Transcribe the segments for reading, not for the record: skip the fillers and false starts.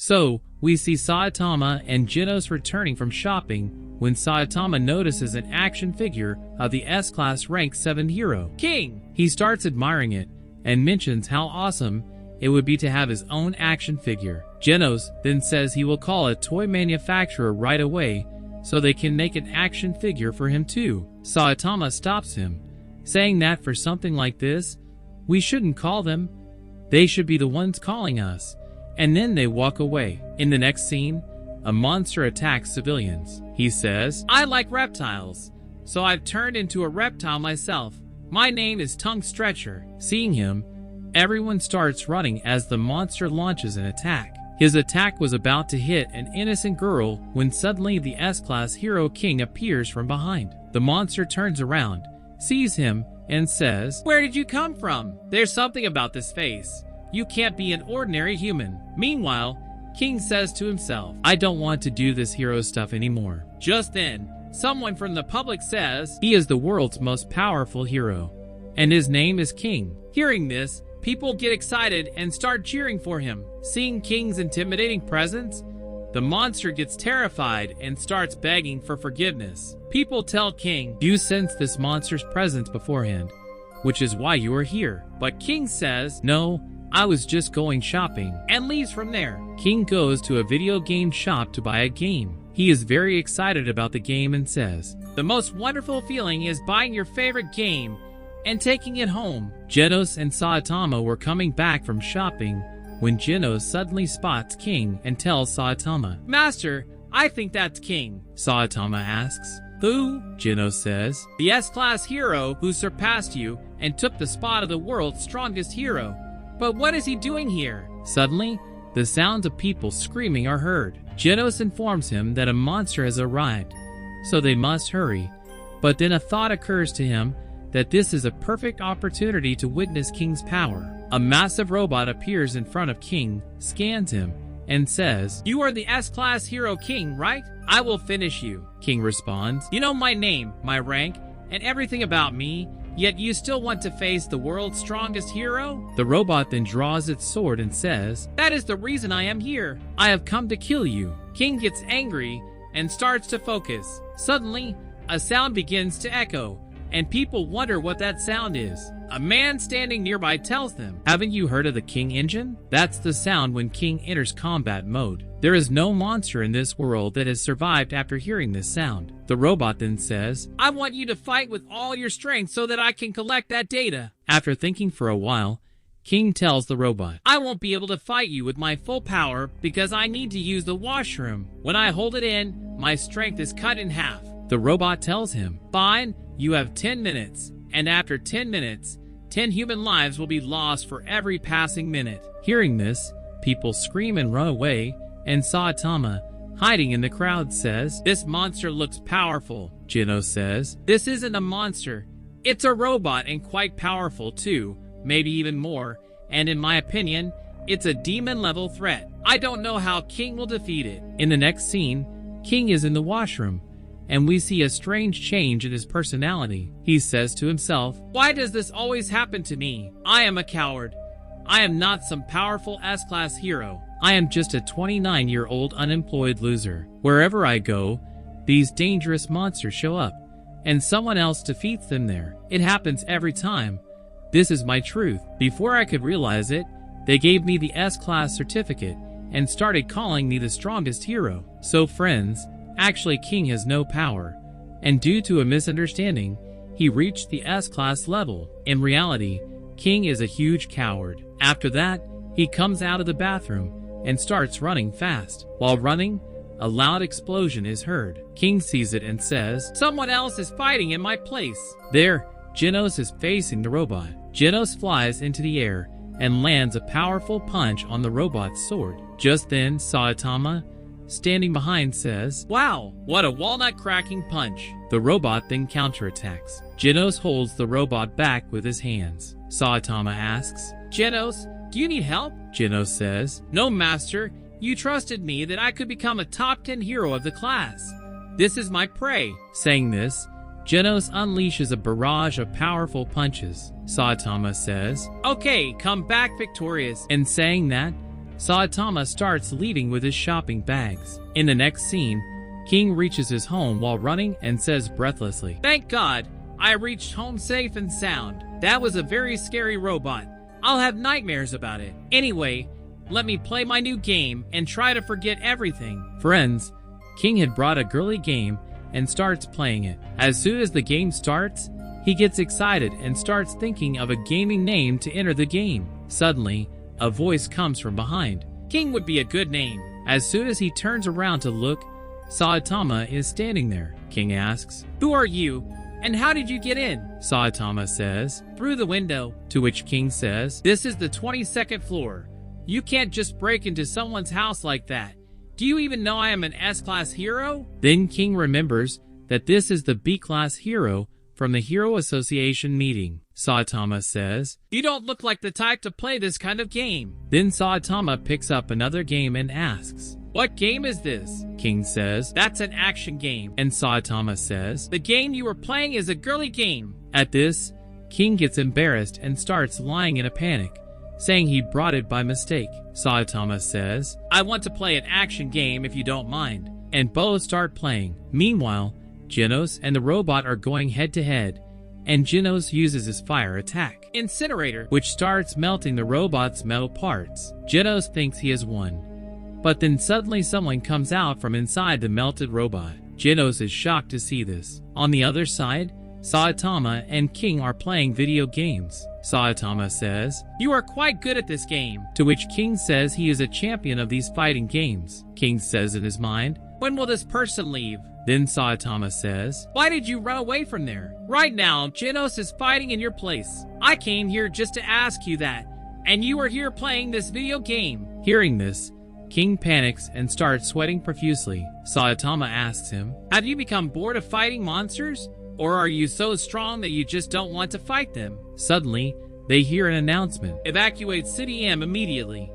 So, we see Saitama and Genos returning from shopping when Saitama notices an action figure of the S-Class Rank 7 hero, King. He starts admiring it and mentions how awesome it would be to have his own action figure. Genos then says he will call a toy manufacturer right away so they can make an action figure for him too. Saitama stops him, saying that for something like this, we shouldn't call them. They should be the ones calling us. And then they walk away. In the next scene, a monster attacks civilians. He says, I like reptiles, so I've turned into a reptile myself. My name is Tongue Stretcher. Seeing him, everyone starts running as the monster launches an attack. His attack was about to hit an innocent girl when suddenly the S-Class hero King appears from behind. The monster turns around, sees him, and says, Where did you come from? There's something about this face. You can't be an ordinary human. Meanwhile, King says to himself, I don't want to do this hero stuff anymore. Just then, someone from the public says he is the world's most powerful hero, and his name is King. Hearing this, people get excited and start cheering for him. Seeing King's intimidating presence, the monster gets terrified and starts begging for forgiveness. People tell King, you sensed this monster's presence beforehand, which is why you are here. But King says, no, I was just going shopping, and leaves from there. King goes to a video game shop to buy a game. He is very excited about the game and says, the most wonderful feeling is buying your favorite game and taking it home. Genos and Saitama were coming back from shopping when Genos suddenly spots King and tells Saitama, Master, I think that's King. Saitama asks, who? Genos says, the S-Class hero who surpassed you and took the spot of the world's strongest hero. But what is he doing here? Suddenly, the sounds of people screaming are heard. Genos informs him that a monster has arrived, so they must hurry. But then a thought occurs to him that this is a perfect opportunity to witness King's power. A massive robot appears in front of King, scans him, and says, You are the S-Class hero King, right? I will finish you. King responds, You know my name, my rank, and everything about me, yet you still want to face the world's strongest hero? The robot then draws its sword and says, That is the reason I am here. I have come to kill you. King gets angry and starts to focus. Suddenly, a sound begins to echo, and people wonder what that sound is. A man standing nearby tells them, Haven't you heard of the King engine? That's the sound when King enters combat mode. There is no monster in this world that has survived after hearing this sound. The robot then says, I want you to fight with all your strength so that I can collect that data. After thinking for a while, King tells the robot, I won't be able to fight you with my full power because I need to use the washroom. When I hold it in, my strength is cut in half. The robot tells him, Fine, you have 10 minutes. And after 10 minutes, 10 human lives will be lost for every passing minute. Hearing this, people scream and run away, and Saitama, hiding in the crowd, says, This monster looks powerful. Genos says, This isn't a monster. It's a robot and quite powerful too, maybe even more, and in my opinion, it's a demon-level threat. I don't know how King will defeat it. In the next scene, King is in the washroom, and we see a strange change in his personality. He says to himself, Why does this always happen to me? I am a coward. I am not some powerful S-Class hero. I am just a 29-year-old unemployed loser. Wherever I go, these dangerous monsters show up, and someone else defeats them there. It happens every time. This is my truth. Before I could realize it, they gave me the S-Class certificate and started calling me the strongest hero. So friends, actually, King has no power, and due to a misunderstanding, he reached the S-Class level. In reality, King is a huge coward. After that, he comes out of the bathroom and starts running fast. While running, a loud explosion is heard. King sees it and says, Someone else is fighting in my place. There, Genos is facing the robot. Genos flies into the air and lands a powerful punch on the robot's sword. Just then, Saitama, standing behind, says, Wow, what a walnut-cracking punch. The robot then counterattacks. Genos holds the robot back with his hands. Saitama asks, Genos, do you need help? Genos says, No, master. You trusted me that I could become a top 10 hero of the class. This is my prey. Saying this, Genos unleashes a barrage of powerful punches. Saitama says, Okay, come back victorious. And saying that, Saitama starts leaving with his shopping bags. In the next scene, King reaches his home while running and says breathlessly, "Thank God, I reached home safe and sound. That was a very scary robot. I'll have nightmares about it. Anyway, let me play my new game and try to forget everything." Friends, King had brought a girly game and starts playing it. As soon as the game starts, he gets excited and starts thinking of a gaming name to enter the game. Suddenly, a voice comes from behind. "King would be a good name." As soon as he turns around to look, Saitama is standing there. King asks, "Who are you? And how did you get in?" Saitama says, "Through the window." To which King says, "This is the 22nd floor. You can't just break into someone's house like that. Do you even know I am an S-Class hero?" Then King remembers that this is the B-Class hero from the Hero Association meeting. Saitama says, "You don't look like the type to play this kind of game." Then Saitama picks up another game and asks, "What game is this?" King says, "That's an action game." And Saitama says, "The game you were playing is a girly game." At this, King gets embarrassed and starts lying in a panic, saying he brought it by mistake. Saitama says, "I want to play an action game if you don't mind." And both start playing. Meanwhile, Genos and the robot are going head to head, and Genos uses his fire attack, Incinerator, which starts melting the robot's metal parts. Genos thinks he has won, but then suddenly someone comes out from inside the melted robot. Genos is shocked to see this. On the other side, Saitama and King are playing video games. Saitama says, "You are quite good at this game." To which King says he is a champion of these fighting games. King says in his mind, "When will this person leave?" Then Saitama says, "Why did you run away from there? Right now, Genos is fighting in your place. I came here just to ask you that, and you are here playing this video game." Hearing this, King panics and starts sweating profusely. Saitama asks him, "Have you become bored of fighting monsters? Or are you so strong that you just don't want to fight them?" Suddenly, they hear an announcement. "Evacuate City M immediately.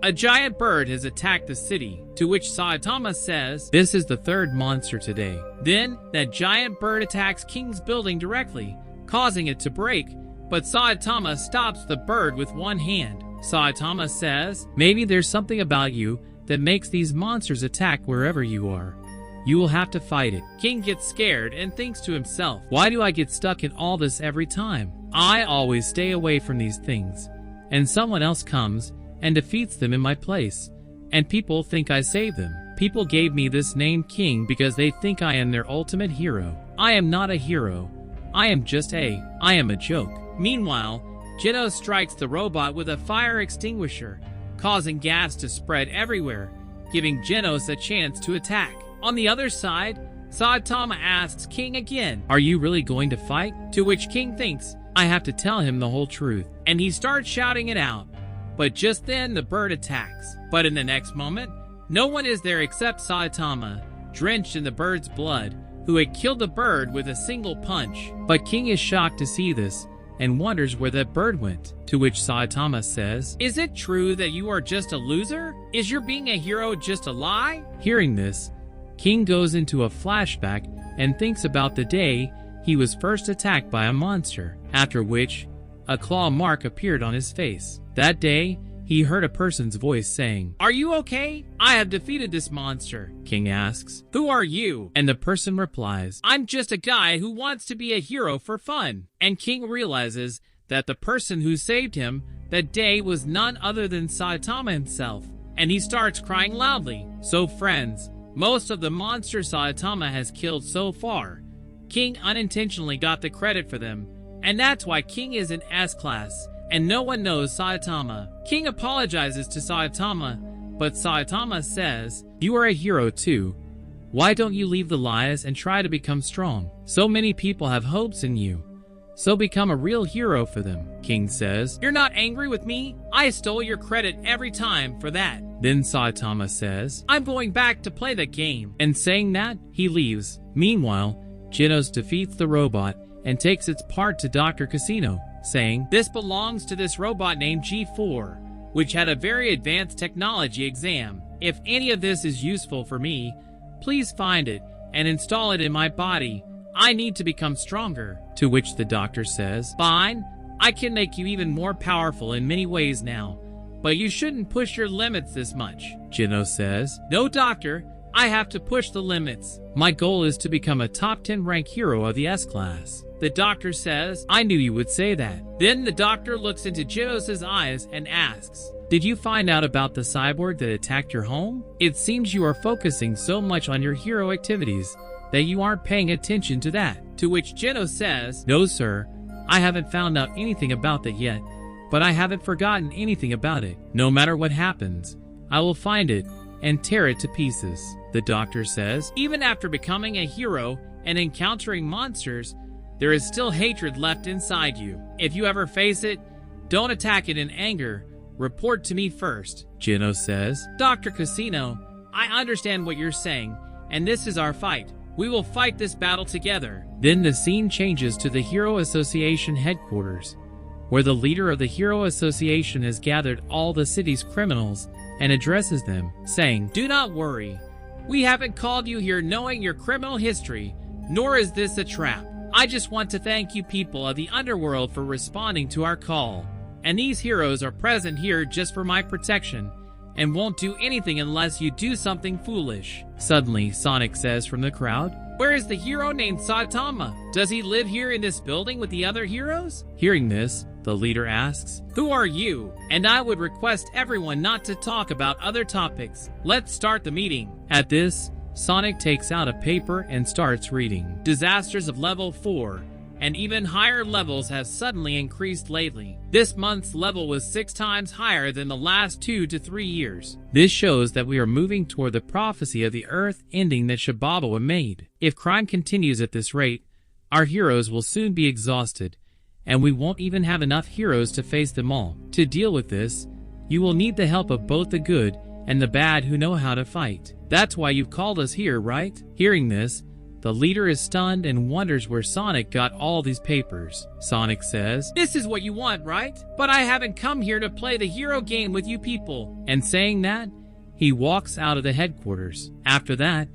A giant bird has attacked the city." To which Saitama says, "This is the third monster today." Then, that giant bird attacks King's building directly, causing it to break, but Saitama stops the bird with one hand. Saitama says, "Maybe there's something about you that makes these monsters attack wherever you are. You will have to fight it." King gets scared and thinks to himself, "Why do I get stuck in all this every time? I always stay away from these things, and someone else comes and defeats them in my place, and people think I saved them. People gave me this name King because they think I am their ultimate hero. I am not a hero. I am a joke." Meanwhile, Genos strikes the robot with a fire extinguisher, causing gas to spread everywhere, giving Genos a chance to attack. On the other side, Saitama asks King again, "Are you really going to fight?" To which King thinks, "I have to tell him the whole truth," and he starts shouting it out. But just then the bird attacks. But in the next moment, no one is there except Saitama, drenched in the bird's blood, who had killed the bird with a single punch. But King is shocked to see this and wonders where that bird went. To which Saitama says, "Is it true that you are just a loser? Is your being a hero just a lie?" Hearing this, King goes into a flashback and thinks about the day he was first attacked by a monster, after which a claw mark appeared on his face. That day, he heard a person's voice saying, "Are you okay? I have defeated this monster." King asks, "Who are you?" And the person replies, "I'm just a guy who wants to be a hero for fun." And King realizes that the person who saved him that day was none other than Saitama himself, and he starts crying loudly. So friends, most of the monsters Saitama has killed so far, King unintentionally got the credit for them, and that's why King is in S-Class, and no one knows Saitama. King apologizes to Saitama, but Saitama says, "You are a hero too. Why don't you leave the lies and try to become strong? So many people have hopes in you. So become a real hero for them." King says, "You're not angry with me? I stole your credit every time for that." Then Saitama says, "I'm going back to play the game." And saying that, he leaves. Meanwhile, Genos defeats the robot and takes its part to Dr. Casino, saying, "This belongs to this robot named G4, which had a very advanced technology exam. If any of this is useful for me, please find it and install it in my body. I need to become stronger." To which the doctor says, "Fine, I can make you even more powerful in many ways now. But you shouldn't push your limits this much, Genos says. No, doctor. I have to push the limits. My goal is to become a top 10 rank hero of the S-Class. The doctor says, I knew you would say that. Then the doctor looks into Genos' eyes and asks, did you find out about the cyborg that attacked your home? It seems you are focusing so much on your hero activities that you aren't paying attention to that. To which Genos says, no sir, I haven't found out anything about that yet, but I haven't forgotten anything about it. No matter what happens, I will find it and tear it to pieces. The doctor says, even after becoming a hero and encountering monsters, there is still hatred left inside you. If you ever face it, don't attack it in anger. Report to me first, Genos says. Dr. Casino, I understand what you're saying, and this is our fight. We will fight this battle together. Then the scene changes to the Hero Association headquarters, where the leader of the Hero Association has gathered all the city's criminals and addresses them, saying, do not worry. We haven't called you here knowing your criminal history, nor is this a trap. I just want to thank you people of the underworld for responding to our call. And these heroes are present here just for my protection, and won't do anything unless you do something foolish. Suddenly, Sonic says from the crowd, where is the hero named Saitama? Does he live here in this building with the other heroes? Hearing this, the leader asks, who are you? And I would request everyone not to talk about other topics. Let's start the meeting. At this, Sonic takes out a paper and starts reading. Disasters of level 4 and even higher levels have suddenly increased lately. This month's level was 6 times higher than the last 2 to 3 years. This shows that we are moving toward the prophecy of the Earth ending that Shibabawa made. If crime continues at this rate, our heroes will soon be exhausted, and we won't even have enough heroes to face them all. To deal with this, you will need the help of both the good and the bad who know how to fight. That's why you've called us here, right? Hearing this, the leader is stunned and wonders where Sonic got all these papers. Sonic says, this is what you want, right? But I haven't come here to play the hero game with you people. And saying that, he walks out of the headquarters. After that,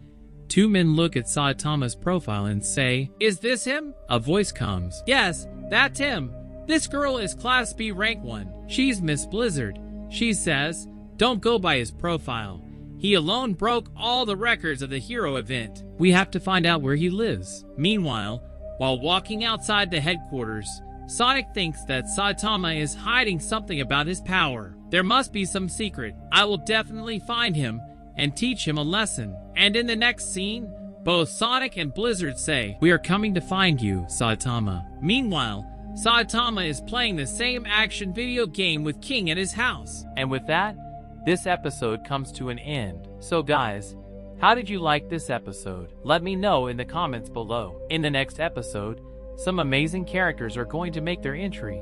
2 men look at Saitama's profile and say, is this him? A voice comes. Yes, that's him. This girl is Class B rank 1. She's Miss Blizzard. She says, don't go by his profile. He alone broke all the records of the hero event. We have to find out where he lives. Meanwhile, while walking outside the headquarters, Sonic thinks that Saitama is hiding something about his power. There must be some secret. I will definitely find him and teach him a lesson. And in the next scene, both Sonic and Blizzard say, we are coming to find you, Saitama. Meanwhile, Saitama is playing the same action video game with King at his house. And with that, this episode comes to an end. So guys, how did you like this episode? Let me know in the comments below. In the next episode, some amazing characters are going to make their entry,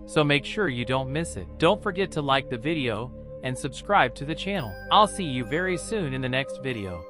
so make sure you don't miss it. Don't forget to like the video and subscribe to the channel. I'll see you very soon in the next video.